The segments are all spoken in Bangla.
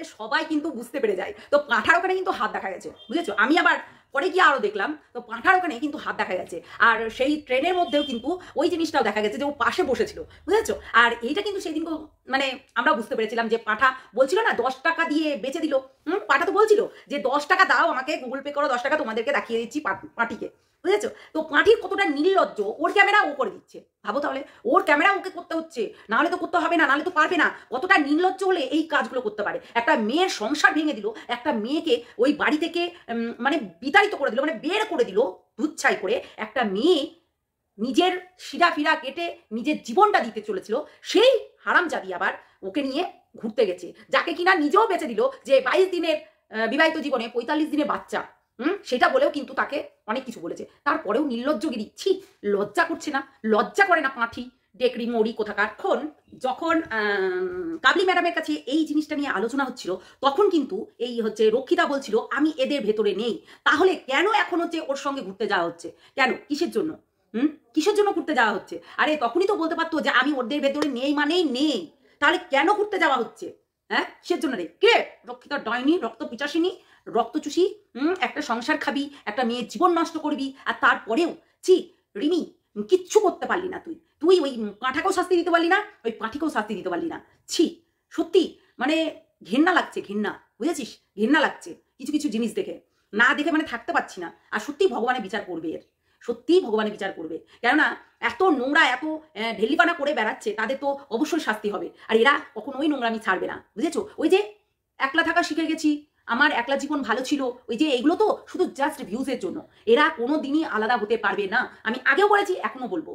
করতে সবাই কিন্তু বুঝতে পেরে যায়। তো পাঁঠার ওখানে কিন্তু হাত দেখা গেছে, বুঝেছো? আমি আবার পরে গিয়ে আরও দেখলাম, তো পাঁঠার ওখানে কিন্তু হাত দেখা গেছে। আর সেই ট্রেনের মধ্যেও কিন্তু ওই জিনিসটাও দেখা গেছে যে ও পাশে বসেছিল, বুঝেছো? আর এইটা কিন্তু সেদিন মানে আমরা বুঝতে পেরেছিলাম যে পাঁঠা বলছিল না 10 টাকা দিয়ে বেচে দিল। পাঁঠা তো বলছিল যে 10 টাকা দাও আমাকে, গুগল পে করো, 10 টাকা তোমাদেরকে দেখিয়ে দিচ্ছি পাঁঠিকে, বুঝেছো? তো পাঁঠির কতটা নির্লজ্জ, ওর ক্যামেরা ও করে দিচ্ছে। ভাবো তাহলে, ওর ক্যামেরা ওকে করতে হচ্ছে, নাহলে তো করতে হবে না, নাহলে তো পারবে না। কতটা নির্লজ্জ হলে এই কাজগুলো করতে পারে? একটা মেয়ের সংসার ভেঙে দিল, একটা মেয়েকে ওই বাড়ি থেকে মানে বিতাড়িত করে দিল, মানে বের করে দিল দুচ্ছাই করে। একটা মেয়ে নিজের শিরা ফিরা কেটে নিজের জীবনটা দিতে চলেছিল, সেই হারামজাদি আবার ওকে নিয়ে ঘুরতে গেছে, যাকে কিনা নিজেও বেঁচে দিল যে 22 দিনের বিবাহিত জীবনে 45 দিনের বাচ্চা। সেটা বলেও কিন্তু তাকে অনেক কিছু বলেছে, তারপরেও নির্লজ্জগিরি। ছি, লজ্জা করছে না? লজ্জা করে না পাঁঠি ডেকরি মরি কোথাকার? যখন কাবলি ম্যাডামের কাছে এই জিনিসটা নিয়ে আলোচনা হচ্ছিল, তখন কিন্তু এই হচ্ছে রক্ষিতা বলছিল আমি এদের ভেতরে নেই। তাহলে কেন এখন হচ্ছে ওর সঙ্গে ঘুরতে যাওয়া হচ্ছে? কেন, কিসের জন্য? কিসের জন্য ঘুরতে যাওয়া হচ্ছে? আরে তখনই তো বলতে পারতো যে আমি ওদের ভেতরে নেই মানেই নেই। তাহলে কেন ঘুরতে যাওয়া হচ্ছে? হ্যাঁ, কিসের জন্য রে? কে রক্ষিতা? ডাইনি, রক্ত পিচাসিনী, রক্ত চুষি। একটা সংসার খাবি, একটা মেয়ের জীবন নষ্ট করবি, আর তারপরেও ছি রিমি, কিচ্ছু করতে পারলি না তুই। তুই ওই পাঁঠাকেও শাস্তি দিতে পারলি না, ওই পাঁঠিকেও শাস্তি দিতে পারলি না। ছি, সত্যি মানে ঘেন্না লাগছে, ঘেন্না, বুঝেছিস? ঘেন্না লাগছে কিছু কিছু জিনিস দেখে, না দেখে মানে থাকতে পারছি না। আর সত্যি ভগবানের বিচার করবে এর, সত্যিই ভগবানের বিচার করবে। কেননা এত নোংরা, এত ঢেলিপানা করে বেড়াচ্ছে, তাদের তো অবশ্যই শাস্তি হবে। আর এরা কখনোই নোংরামি ছাড়বে না, বুঝেছো? ওই যে একলা থাকা শিখে গেছি, আমার একলা জীবন ভালো ছিল, ওই যে এইগুলো তো শুধু জাস্ট ভিউজের জন্য। এরা কোনো দিনই আলাদা হতে পারবে না। আমি আগেও বলেছি, এখনো বলবো,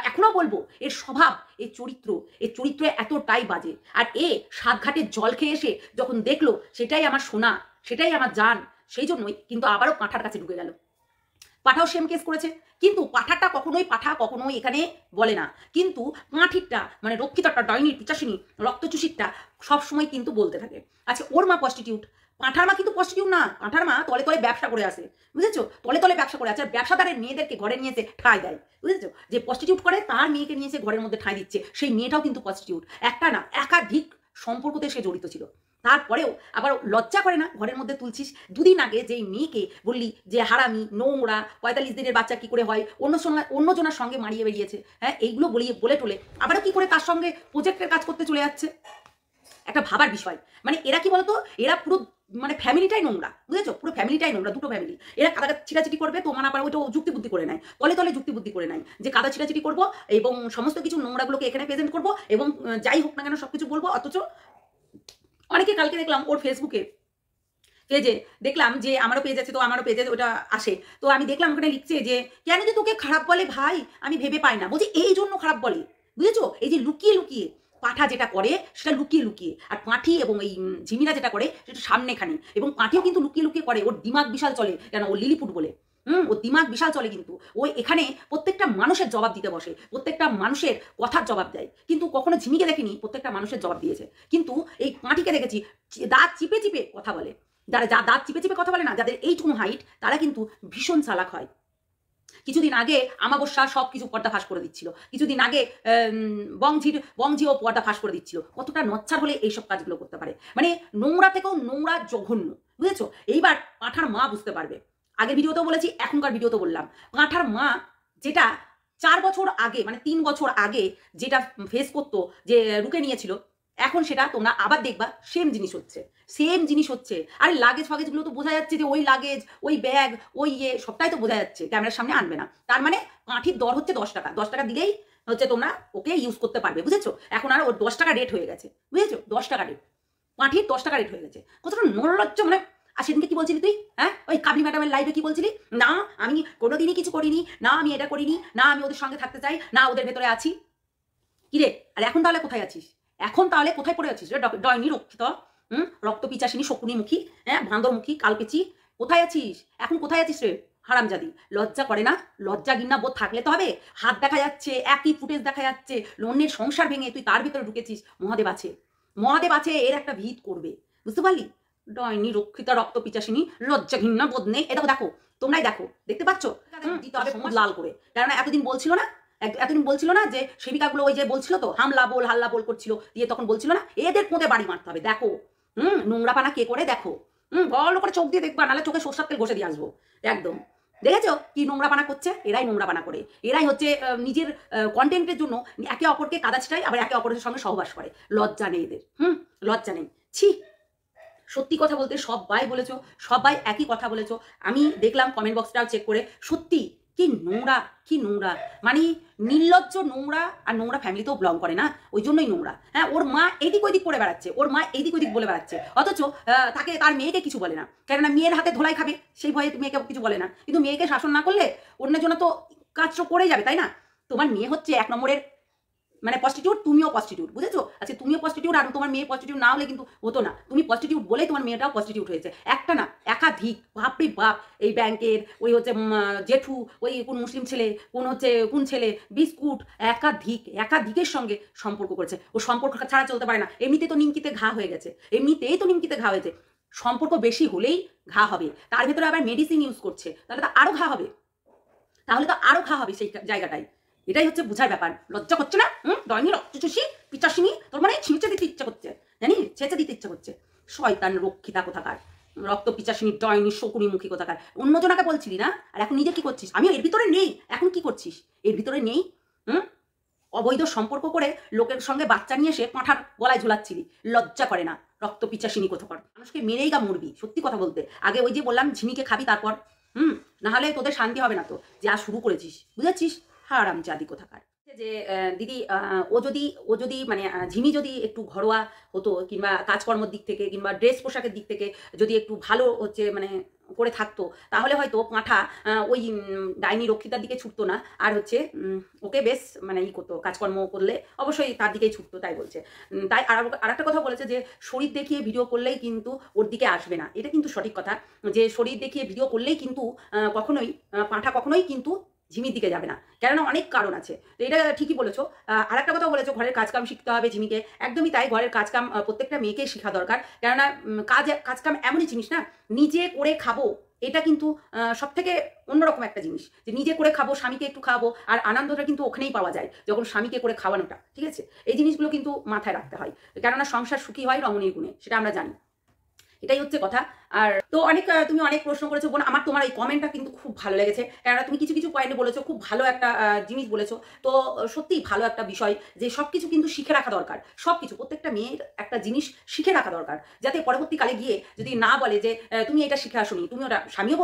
এখনো বলবো, এর স্বভাব, এর চরিত্র এতটাই বাজে। আর এ সাতঘাটের জল খেয়ে এসে যখন দেখলো সেটাই আমার সোনা, সেটাই আমার জান, সেই জন্যই কিন্তু আবারও পাঁঠার কাছে ঢুকে গেল। পাঠাও সেম কেস করেছে, কিন্তু পাঠা কখনোই এখানে বলে না, কিন্তু পাঁঠিরটা মানে রক্ষিতাটা, ডাইনির পিচাসিনী, রক্তচুষিরটা সবসময় কিন্তু বলতে থাকে। আচ্ছা, ওর মা প্রস্টিটিউট, পাঁঠার মা কিন্তু প্রস্টিটিউট না। পাঁঠার মা তলে তলে ব্যবসা করে আসে, বুঝেছো? তলে তলে ব্যবসা করে আছে, আর ব্যবসাদারের মেয়েদেরকে ঘরে নিয়ে এসে ঠাঁই দেয়, বুঝেছো? যে প্রস্টিটিউট করে তার মেয়েকে নিয়ে এসে ঘরের মধ্যে ঠাঁই দিচ্ছে, সেই মেয়েটাও কিন্তু প্রস্টিটিউট। একটা না, একাধিক সম্পর্কতে সে জড়িত ছিল। তারপরেও আবার লজ্জা করে না ঘরের মধ্যে তুলছিস? দুদিন আগে যেই মেয়েকে বললি যে হারামি, নোংরা, 45 দিনের বাচ্চা কি করে হয়, অন্যজনের সঙ্গে মারিয়ে বেরিয়েছে, হ্যাঁ, এইগুলো বলে টোলে আবারও কি করে তার সঙ্গে প্রজেক্টের কাজ করতে চলে যাচ্ছে? একটা ভাবার বিষয়। মানে এরা কি বলতো, এরা পুরো মানে ফ্যামিলিটাই নোংরা, বুঝেছো? পুরো ফ্যামিলিটাই নোংরা, দুটো ফ্যামিলি। এরা কাদা ছিটাছিটি করবে, তোমার আবার ওইটা যুক্তি বুদ্ধি করে নেয়, তলে তলে যুক্তি বুদ্ধি করে নেয় যে কাদা ছিটাছিটি করবো এবং সমস্ত কিছু নোংরাগুলোকে এখানে প্রেজেন্ট করবো এবং যাই হোক না কেন সবকিছু বলবো। অথচ অনেকে, কালকে দেখলাম ওর ফেসবুকে পেজে, দেখলাম যে আমারও পেজ আছে, তো আমারও পেজে ওটা আসে, তো আমি দেখলাম ওখানে লিখছে যে কেন যে তোকে খারাপ বলে ভাই আমি ভেবে পাই না। বলছি এই জন্য খারাপ বলে, বুঝেছো? এই যে লুকিয়ে লুকিয়ে পাঠা যেটা করে সেটা লুকিয়ে লুকিয়ে, আর পাঁঠি এবং এই ঝিমিরা যেটা করে সেটা সামনেখানে, এবং পাঁঠিও কিন্তু লুকিয়ে লুকিয়ে করে। ওর দিমাগ বিশাল চলে, কেন ও লিলিপুট বলে। ওর দিমাগ বিশাল চলে, কিন্তু ও এখানে প্রত্যেকটা মানুষের জবাব দিতে বসে, প্রত্যেকটা মানুষের কথার জবাব দেয়। কিন্তু কখনো ঝিমিকে দেখিনি প্রত্যেকটা মানুষের জবাব দিয়েছে, কিন্তু এই পাঁঠিকে দেখেছি দাঁত চিপে চিপে কথা বলে। যারা দাঁত চিপে চিপে কথা বলে না, যাদের এইটুকু হাইট, তারা কিন্তু ভীষণ চালাক হয়। কিছুদিন আগে আমাবস্যা সব কিছু পর্দা ফাঁস করে দিচ্ছিল, কিছুদিন আগে বংঝিও পর্দা ফাঁস করে দিচ্ছিল। কতটা নচ্ছার হলে এইসব কাজগুলো করতে পারে, মানে নোংরা থেকেও নোংরা, জঘন্য, বুঝেছো? এইবার পাঁঠার মা বুঝতে পারবে। আগের ভিডিওতেও বলেছি, এখনকার ভিডিওতেও বললাম, পাঁঠার মা যেটা 4 বছর আগে, মানে 3 বছর আগে যেটা ফেস করতো, যে রুকে নিয়েছিল, এখন সেটা তোমরা আবার দেখবা সেম জিনিস হচ্ছে, সেম জিনিস হচ্ছে। আরে লাগেজ ফাগেজগুলো তো বোঝা যাচ্ছে যে ওই লাগেজ, ওই ব্যাগ, ওই সবটাই তো বোঝা যাচ্ছে, ক্যামেরার সামনে আনবে না। তার মানে পাঁঠির দর হচ্ছে 10 টাকা, 10 টাকা দিলেই হচ্ছে তোমরা ওকে ইউজ করতে পারবে, বুঝেছো? এখন আর ওর 10 টাকা রেট হয়ে গেছে, বুঝেছো? 10 টাকা রেট, পাঁঠির 10 টাকা রেট হয়ে গেছে। কতটা নরলজ্জ মানে। আর সেদিনকে কি বলছিলি তুই? হ্যাঁ, ওই কাবলি ম্যাডামের লাইভে কি বলছিলি? না আমি কোনোদিনই কিছু করিনি, না আমি এটা করিনি, না আমি ওদের সঙ্গে থাকতে চাই, না ওদের ভেতরে আছি। কিরে, আর এখন তাহলে কোথায় আছিস? এখন তাহলে কোথায় পড়ে আছিস রে? ডয়নি রক্ষিত, রক্ত পিচাসিনী, শকুনিমুখী, হ্যাঁ, ভান্দরমুখী, কালপেচি, কোথায় আছিস? এখন কোথায় আছিস রে হারামজাদি? লজ্জা করে না? লজ্জা ঘৃণা বোধ থাকলে তো হবে। হাত দেখা যাচ্ছে, একই ফুটেজ দেখা যাচ্ছে, অন্যের সংসার ভেঙে তুই তার ভিতরে ঢুকেছিস। মহাদেব আছে, মহাদেব আছে, এর একটা ভিত করবে, বুঝতে পারলি? ডয়নি রক্ষিতা, রক্ত পিচাসিনী, লজ্জা ঘৃণা বোধ নেই। এ দেখো, দেখো, তোমরাই দেখো, দেখতে পাচ্ছ? দিতে হবে লাল করে। কেননা এতদিন বলছিল না যে সেবিকাগুলো ওই যে বলছিল তো হাল্লা বল করছিল, দিয়ে তখন বলছিল না এদের কোঁদে বাড়ি মারতে হবে। দেখো নোংরাপানা কে করে দেখো, ভালো করে চোখ দিয়ে দেখবা, নাহলে চোখে সরষের তেল ঘষে দিয়ে আসবো একদম। দেখেছো কি নোংরাপানা করছে? এরাই নোংরাপানা করে, এরাই হচ্ছে নিজের কন্টেন্টের জন্য একে অপরকে কাদাছটায়, আবার একে অপরের সঙ্গে সহবাস করে। লজ্জা নেই এদের, লজ্জা নেই, ছি। সত্যি কথা বলতে সবাই বলেছো, সবাই একই কথা বলেছো। আমি দেখলাম কমেন্ট বক্সটাও চেক করে, সত্যি কি নোংরা, কি নোংরা, মানে নির্লজ্জ নোংরা। আর নোংরা ফ্যামিলিতেও বিলং করে না, ওই জন্যই নোংরা। হ্যাঁ, ওর মা এদিক ওইদিক করে বেড়াচ্ছে, ওর মা এদিক ওইদিক বলে বেড়াচ্ছে, অথচ তাকে তার মেয়েকে কিছু বলে না, কেননা মেয়ের হাতে ধোলাই খাবে সেই ভয়ে মেয়েকে কিছু বলে না। কিন্তু মেয়েকে শাসন না করলে অন্যের জন্য তো কাজ করে যাবে, তাই না? তোমার মেয়ে হচ্ছে এক নম্বরের মানে প্রস্টিটিউট, তুমিও প্রস্টিটিউট, বুঝেছো? আচ্ছা, তুমিও প্রস্টিটিউট আর তোমার মেয়ে প্রস্টিটিউট না হলে কিন্তু হতো না। তুমি প্রস্টিটিউট বলেই তোমার মেয়েটাও প্রস্টিটিউট হয়েছে। একটা না, একাধিক, বাপরে বাপ। এই ব্যাংকের ওই হচ্ছে জেঠু, ওই কোন মুসলিম ছেলে, কোন হচ্ছে কোন ছেলে, বিস্কুট, একাধিকের সঙ্গে সম্পর্ক করেছে। ও সম্পর্ক ছাড়া চলতে পারে না। এমনিতেই তো নিমকিতে ঘা হয়ে গেছে, এমনিতেই তো নিমকিতে ঘা হয়েছে। সম্পর্ক বেশি হলেই ঘা হবে, তার ভেতরে আবার মেডিসিন ইউজ করছে, তাহলে তো আরো ঘা হবে, তাহলে তো আরো ঘা হবে সেই জায়গাটায়। এটাই হচ্ছে বুঝার ব্যাপার। লজ্জা করছে না? দয়নি রক্তচুষি পিচাসিনী, তোর মানে ছিঁচে দিতে ইচ্ছা করছে, জানি ছেঁচে দিতে ইচ্ছা করছে। শয়তান রক্ষিতা কোথাকার, রক্ত পিচাসিনী, ডয়নি শকুনি মুখী কোথাকার। অন্যজনাকে বলছিলি না, আর এখন নিজে কি করছিস? আমি এর ভিতরে নেই, এখন কি করছিস? এর ভিতরে নেই। অবৈধ সম্পর্ক করে লোকের সঙ্গে বাচ্চা নিয়ে এসে পাঁঠার গলায় ঝুলাচ্ছিলি, লজ্জা করে না? রক্ত পিচাসিনী কোথাকার, মানুষকে মেরেই গা মরবি। সত্যি কথা বলতে, আগে ওই যে বললাম ঝিমিকে খাবি, তারপর না হলে তোদের শান্তি হবে না। তো যা শুরু করেছিস, বুঝেছিস? হারাম জাদি কোথাকার। যে দিদি, ও যদি মানে ঝিমি যদি একটু ঘরোয়া হতো, কিংবা কাজকর্মের দিক থেকে কিংবা ড্রেস পোশাকের দিক থেকে যদি একটু ভালো হচ্ছে মানে করে থাকতো, তাহলে হয়তো পাঁঠা ওই ডাইনি রক্ষিতার দিকে ছুটতো না, আর হচ্ছে ওকে বেশ মানে ই করতো, কাজকর্ম করলে অবশ্যই তার দিকেই ছুটতো, তাই বলছে। তাই আর একটা কথা বলেছে যে শরীর দেখিয়ে ভিডিও করলেই কিন্তু ওর দিকে আসবে না। এটা কিন্তু সঠিক কথা, যে শরীর দেখিয়ে ভিডিও করলেই কিন্তু কখনোই পাঁঠা কখনোই কিন্তু ঝিমির দিকে যাবে না, কেননা অনেক কারণ আছে। তো এটা ঠিকই বলেছো। আর একটা কথা বলেছো, ঘরের কাজকাম শিখতে হবে ঝিমিকে। একদমই তাই, ঘরের কাজকাম প্রত্যেকটা মেয়েকেই শেখা দরকার, কেননা কাজকাম এমনই জিনিস না, নিজে করে খাবো, এটা কিন্তু সব থেকে অন্যরকম একটা জিনিস, যে নিজে করে খাবো, স্বামীকে একটু খাবো, আর আনন্দটা কিন্তু ওখানেই পাওয়া যায় যখন স্বামীকে করে খাওয়ানোটা, ঠিক আছে? এই জিনিসগুলো কিন্তু মাথায় রাখতে হয়, কেননা সংসার সুখী হয় রমণীর গুণে, সেটা আমরা জানি। এটাই হচ্ছে কথা। আর তো তুমি অনেক প্রশ্ন করেছো বোন, আমার তোমার এই কমেন্টটা কিন্তু খুব ভালো লেগেছে, কেননা তুমি কিছু কিছু পয়েন্টে বলেছো, খুব ভালো একটা জিনিস বলেছো। তো সত্যিই ভালো একটা বিষয়, যে সব কিছু কিন্তু শিখে রাখা দরকার। সব কিছু প্রত্যেকটা মেয়ের একটা জিনিস শিখে রাখা দরকার, যাতে পরবর্তীকালে গিয়ে যদি না বলে যে তুমি এটা শিখে আসোনি, তুমি ওটা, স্বামীও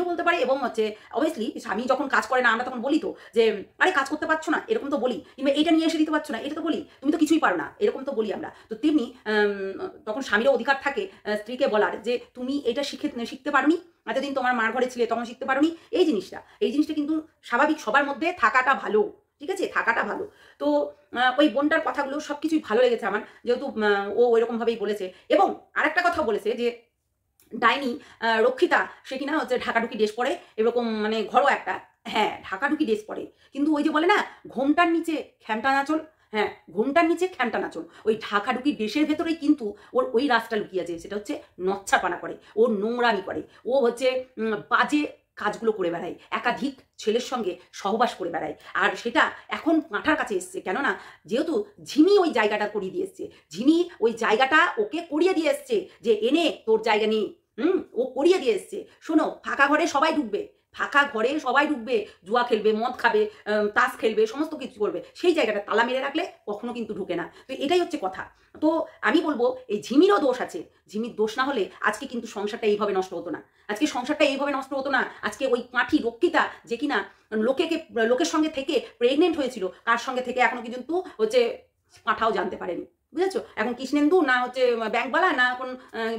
বলতে পারে এবং হচ্ছে অবভিয়াসলি স্বামী যখন কাজ করে না, আমরা তখন বলি তো যে আরে কাজ করতে পারছো না, এরকম তো বলি, কিংবা এটা নিয়ে এসে দিতে পারছো না, এটা তো বলি, তুমি তো কিছুই পারো না, এরকম তো বলি আমরা। তো তেমনি তখন স্বামীরও অধিকার থাকে স্ত্রীকে বলার যে তুমি এটা শিখতে পারোনি, এতদিন তোমার মার ঘরে ছিলে তখন শিখতে পারোনি। এই জিনিসটা কিন্তু স্বাভাবিক, সবার মধ্যে থাকাটা ভালো, ঠিক আছে? থাকাটা ভালো। তো ওই বোনটার কথাগুলো সব কিছুই ভালো লেগেছে আমার, যেহেতু ও ওইরকমভাবেই বলেছে। এবং আরেকটা কথা বলেছে যে ডাইনি রক্ষিতা, সে কিনা হচ্ছে ঢাকাঢুকি ড্রেস পরে, এরকম মানে ঘরোয়া একটা, হ্যাঁ ঢাকাঢুকি ড্রেস পরে, কিন্তু ওই যে বলে না ঘোমটার নিচে খ্যামটা নাচল, হ্যাঁ ঘোমটার নিচে খ্যামটা নাচল, ওই ঢাকাঢুকি ড্রেসের ভেতরেই কিন্তু ওর ওই রাস্তা লুকিয়ে আছে, সেটা হচ্ছে নচ্ছাপানা করে, ও নোংরামি করে, ও হচ্ছে বাজে কাজগুলো করে বেড়ায়, একাধিক ছেলের সঙ্গে সহবাস করে বেড়ায়। আর সেটা এখন পাঁঠার কাছে এসছে, কেননা যেহেতু ঝিমি ওই জায়গাটা করিয়ে দিয়ে এসছে, ঝিমি ওই জায়গাটা ওকে করিয়ে দিয়ে এসছে, যে এনে তোর জায়গা নেই, ও করিয়ে দিয়ে এসছে। শোনো, ফাঁকা ঘরে সবাই ঢুকবে, জুয়া খেলবে, মদ খাবে, তাস খেলবে, সমস্ত কিছু করবে, সেই জায়গাটা তালা মেরে রাখলে কখনো কিন্তু ঢুকে না। তো এটাই হচ্ছে কথা। তো আমি বলবো এই ঝিমিরও দোষ আছে, ঝিমির দোষ না হলে আজকে কিন্তু সংসারটা এইভাবে নষ্ট হতো না, আজকে ওই পাঁঠি রক্ষিতা, যে কিনা লোকের সঙ্গে থেকে প্রেগনেন্ট হয়েছিল, কার সঙ্গে থেকে এখনো কিন্তু হচ্ছে পাঁঠাও জানতে পারেনি, বুঝেছো? এখন কৃষ্ণেন্দু না হচ্ছে ব্যাংকওয়ালা, না কোন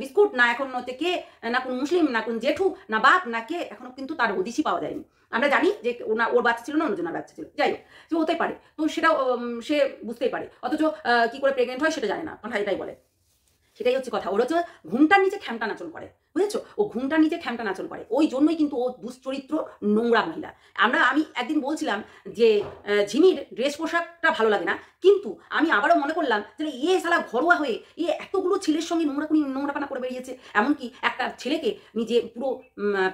বিস্কুট, না এখন হচ্ছে কে, না কোন মুসলিম, না কোন জেঠু, না বাপ, না কে, এখনো কিন্তু তার হদিশই পাওয়া যায়নি। আমরা জানি যে ওর বাচ্চা ছিল না, অন্যজনের বাচ্চা ছিল, যাই হোক, যে হতে পারে, তো সেটাও সে বুঝতেই পারে, অথচ কি করে প্রেগনেন্ট হয় সেটা জানে না, কথা এটাই বলে। সেটাই হচ্ছে কথা। ওর হচ্ছে ঘুমটার নিচে খ্যামটা নাচন করে, বুঝেছো? ও ঘুমটার নিচে খ্যামটা নাচন করে, ওই জন্যই কিন্তু ও দুশ্চরিত্র, নোংরা মহিলা। আমি একদিন বলছিলাম যে ঝিমির ড্রেস পোশাকটা ভালো লাগে না, কিন্তু আমি আবারও মনে করলাম যে সালা ঘরোয়া হয়ে এতগুলো ছেলের সঙ্গে নোংরাপানা করে বেরিয়েছে, এমনকি একটা ছেলেকে নিজে পুরো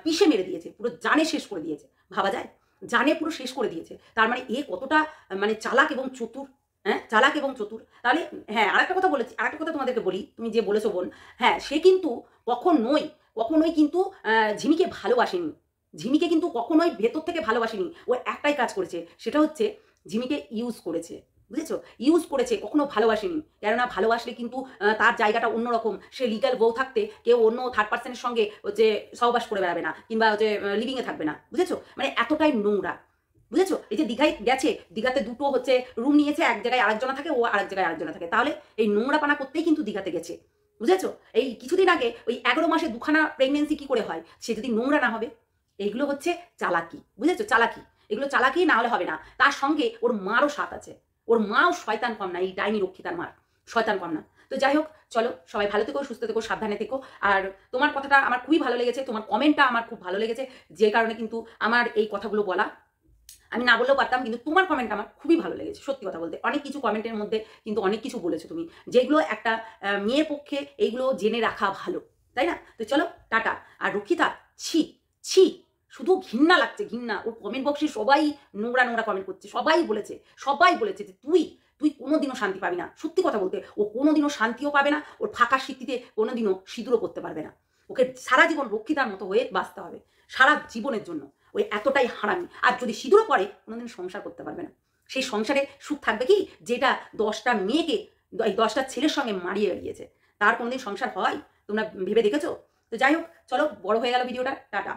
পিষে মেরে দিয়েছে, পুরো জানে শেষ করে দিয়েছে, ভাবা যায়? জানে পুরো শেষ করে দিয়েছে। তার মানে কতটা মানে চালাক এবং চতুর, হ্যাঁ, চালাক এবং চতুর। তাহলে হ্যাঁ, আরেকটা কথা বলেছি, আরেকটা কথা তোমাদেরকে বলি, তুমি যে বলেছো বোন, হ্যাঁ, সে কিন্তু কখনোই কিন্তু ঝিমিকে ভালোবাসেনি। ঝিমিকে কিন্তু কখনোই ভেতর থেকে ভালোবাসেনি। ও একটাই কাজ করেছে, সেটা হচ্ছে ঝিমিকে ইউজ করেছে। বুঝেছো? ইউজ করেছে, কখনো ভালোবাসেনি। কেননা ভালোবাসলে কিন্তু তার জায়গাটা অন্যরকম। সে লিগ্যাল বউ থাকতে কেউ অন্য থার্ড পার্সনের সঙ্গে হচ্ছে সহবাস করে বেড়াবে না, কিংবা হচ্ছে লিভিংয়ে থাকবে না। বুঝেছো? মানে এতটাই নোংরা। বুঝেছো? এই যে দীঘায় গেছে, দীঘাতে দুটো হচ্ছে রুম নিয়েছে, এক জায়গায় আরেকজনা থাকে, ও আরেক জায়গায় আরেকজনা থাকে। তাহলে এই নোংরা পানা করতেই কিন্তু দীঘাতে গেছে। বুঝেছো? এই কিছুদিন আগে ওই 11 মাসে দুখানা প্রেগনেন্সি কি করে হয়? সে যদি নোংরা না হবে। এইগুলো হচ্ছে চালাকি। বুঝেছো? চালাকি। এগুলো চালাকি, না হলে হবে না। তার সঙ্গে ওর মারও সাথ আছে। ওর মাও শয়তান কম না, এই ডাইনি রক্ষিতার মার শয়তান কম না। তো যাই হোক, চলো সবাই ভালো থেকো, সুস্থ থেকো, সাবধানে থেকো। আর তোমার কথাটা আমার খুবই ভালো লেগেছে, তোমার কমেন্টটা আমার খুব ভালো লেগেছে, যে কারণে কিন্তু আমার এই কথাগুলো বলা। আমি না বললেও পারতাম, কিন্তু তোমার কমেন্ট আমার খুবই ভালো লেগেছে। সত্যি কথা বলতে, অনেক কিছু কমেন্টের মধ্যে কিন্তু অনেক কিছু বলেছো তুমি, যেগুলো একটা মেয়ের পক্ষে এইগুলো জেনে রাখা ভালো, তাই না? তো চলো, টাটা। আর রক্ষিতা, ছি ছি, শুধু ঘৃণা লাগছে, ঘৃণা। ওর কমেন্ট বক্সে সবাই নোংরা নোংরা কমেন্ট করছে, সবাই বলেছে যে তুই কোনোদিনও শান্তি পাবি না। সত্যি কথা বলতে, ও কোনোদিনও শান্তিও পাবে না, ওর ফাঁকা স্মৃতিতে কোনোদিনও সিঁদুরও করতে পারবে না। ওকে সারা জীবন রক্ষিতার মতো হয়ে বাঁচতে হবে, সারা জীবনের জন্য। ওই এতটাই হারামি। আর যদি সিঁদুরও পরে, কোনোদিন সংসার করতে পারবে না। সেই সংসারে সুখ থাকবে কি, যেটা 10টা মেয়েকে, এই 10টা ছেলের সঙ্গে মারিয়ে বেরিয়েছে, তার কোনোদিন সংসার হয়? তোমরা ভেবে দেখেছো? তো যাই হোক, চলো, বড় হয়ে গেল ভিডিওটা, টাটা।